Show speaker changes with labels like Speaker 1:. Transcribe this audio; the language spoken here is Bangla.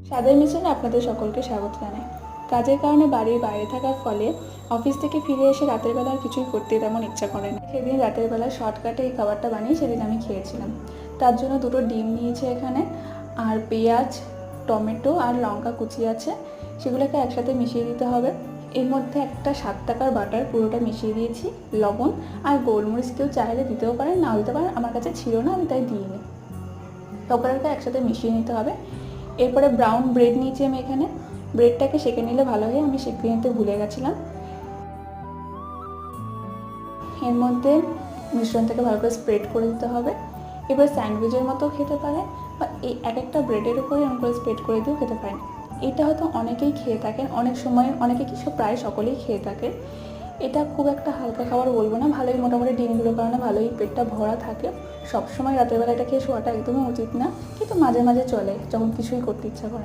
Speaker 1: স্বাদের মিশনে আপনাদের সকলকে স্বাগত জানাই। কাজের কারণে বাড়ির বাইরে থাকার ফলে অফিস থেকে ফিরে এসে রাতের বেলা আর কিছুই করতে তেমন ইচ্ছা করে না। সেদিন রাতের বেলা শর্টকাটে এই খাবারটা বানিয়ে সেদিন আমি খেয়েছিলাম। তার জন্য দুটো ডিম নিয়েছি এখানে, আর পেঁয়াজ, টমেটো আর লঙ্কা কুচি আছে, সেগুলোকে একসাথে মিশিয়ে দিতে হবে। এর মধ্যে একটা 7 টাকার বাটার পুরোটা মিশিয়ে দিয়েছি, লবণ আর গোলমরিচ কেউ চাইলে দিতেও পারেন, নাও দিতে পারেন, আমার কাছে ছিল না আমি তাই দিইনি। সবকটাকে একসাথে মিশিয়ে নিতে হবে। এরপরে ব্রাউন ব্রেড নিয়েছি আমি এখানে, ব্রেডটাকে সেঁকে নিলে ভালো হয়, আমি সেঁকে নিতে ভুলে গেছিলাম। এর মধ্যে মিশ্রণটাকে ভালো করে স্প্রেড করে দিতে হবে। এবার স্যান্ডউইচের মতো খেতে পারেন, বা এই এক একটা ব্রেডের উপরে এরকম করে স্প্রেড করে দিয়েও খেতে পারেন। এটা হয়তো অনেকেই খেয়ে থাকেন, অনেক সময় অনেকে প্রায় সকলেই খেয়ে থাকে। এটা খুব একটা হালকা খাবার বলবো না, ভালোই মোটামুটি ডিমগুলোর কারণে ভালোই পেটটা ভরা থাকে। সবসময় রাতের বেলা এটা খেয়ে শোয়াটা একদমই উচিত না, কিন্তু মাঝে মাঝে চলে যখন কিছুই করতে ইচ্ছা করে।